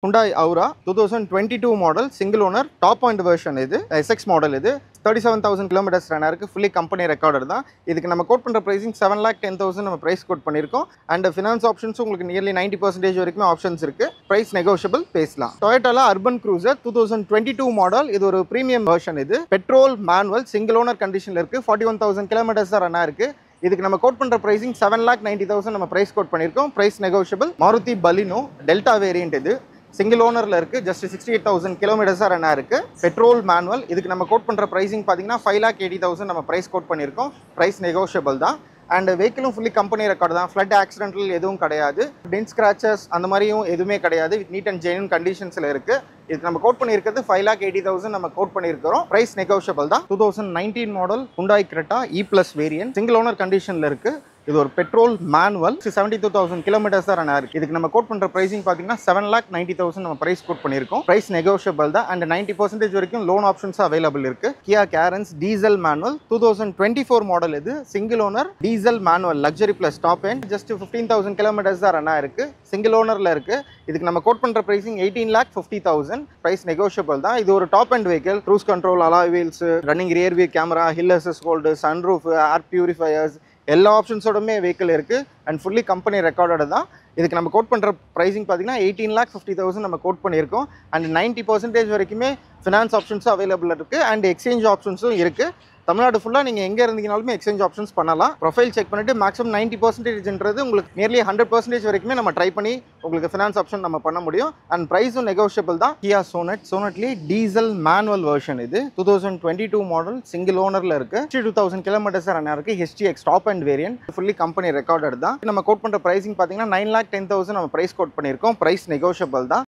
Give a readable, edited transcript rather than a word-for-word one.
Hyundai Aura 2022 model single owner top end version இது SX model இது 37,000 kilometers run ஆயிருக்கு fully company recorded தான் இதுக்கு நம்ம கோட் பண்ற pricing 7,10,000 நம்ம price கோட் பண்ணிருக்கோம் and finance options உங்களுக்கு nearly 90% வரைக்கும் options இருக்கு price negotiable பேசலாம் Toyota Urban Cruiser 2022 model இது ஒரு premium version இது petrol manual single owner conditionல இருக்கு 41,000 kilometers தான் ரன் ஆயிருக்கு இதுக்கு நம்ம கோட் பண்ற pricing 7,90,000 நம்ம price கோட் பண்ணிருக்கோம் price negotiable Maruti Baleno Delta variant இது single owner la irukku just 68,000 kilometers run ஆயிருக்கு petrol manual இதுக்கு நம்ம கோட் பண்ற pricing பாத்தீங்கன்னா 5,80,000 நம்ம price கோட் பண்ணிருக்கோம் price negotiable தான் and vehicle fully company record தான் flood accidental எதுவும் கிடையாது dent scratches அந்த மாதிரியும் எதுவுமே கிடையாது neat and genuine conditionsல இருக்கு இதுக்கு நம்ம கோட் பண்ணியிருக்கிறது 5,80,000 நம்ம கோட் பண்ணியிருக்கிறோம் price negotiable தான் 2019 model Hyundai Creta E+ variant single owner conditionல இருக்கு இது ஒரு பெட்ரோல் மேனுவல் 72,000 கிலோமீட்டர்ஸ் தான் ரன் ஆயிருக்கு இதுக்கு நம்ம கோட் பண்ற pricing பாத்தீங்கன்னா 7,90,000 நம்ம பிரைஸ் கோட் பண்ணியிருக்கோம் பிரைஸ் நெகோஷியபிள் தான் and 90% வரைக்கும் லோன் ஆப்ஷன்ஸ் அவைலபிள் இருக்கு Kia Carens diesel manual 2024 model இது single owner diesel manual luxury plus top end just 15,000 kilometres தான் ரன் ஆயிருக்கு சிங்கிள் ஓனர்ல இருக்கு இதுக்கு நம்ம கோட் பண்ற pricing 18,50,000 பிரைஸ் நெகோஷியபிள் தான் இது ஒரு top end vehicle cruise control alloy wheels running rear view camera hill assist hold sunroof air purifiers எல்லா ஆப்ஷன்ஸோடமே வெஹிக்கிள் இருக்குது அண்ட் ஃபுல்லி கம்பெனி ரெக்கார்டட் தான் இதுக்கு நம்ம கோட் பண்ணுற ப்ரைஸிங் பார்த்தீங்கன்னா 18,50,000 நம்ம கோட் பண்ணியிருக்கோம் அண்ட் 90% வரைக்குமே ஃபினான்ஸ் ஆப்ஷன்ஸும் அவைலபிள் இருக்குது அண்ட் எக்ஸ்சேஞ்ச் ஆப்ஷன்ஸும் இருக்குது தமிழ்நாடு ஃபுல்லாக நீங்கள் எங்கே இருந்தீங்கனாலுமே எக்ஸ்சேஞ்ச் ஆப்ஷன்ஸ் பண்ணலாம் ப்ரொஃபைல் செக் பண்ணிவிட்டு மேக்ஸிமம் 90%ன்றது உங்களுக்கு நியர்லி 100% வரைக்குமே நம்ம ட்ரை பண்ணி உங்களுக்கு ஃபினான்ஸ் ஆப்ஷன் நம்ம பண்ண முடியும் அண்ட் ப்ரைஸும் நெகோஷியபிள் தான் Kia Sonet diesel manual version இது 2022 மாடல் சிங்கிள் ஓனரில் இருக்குது 62,000 கிலோமீட்டர்ஸ் ரன் ஆயிருக்கு HTX top and variant fully company recorded தான் நம்ம கோட் பண்ணுற ப்ரைஸிங் பார்த்தீங்கன்னா 9,10,000 நம்ம ப்ரைஸ் கோட் பண்ணியிருக்கோம் ப்ரைஸ் நெகோஷியபிள் தான்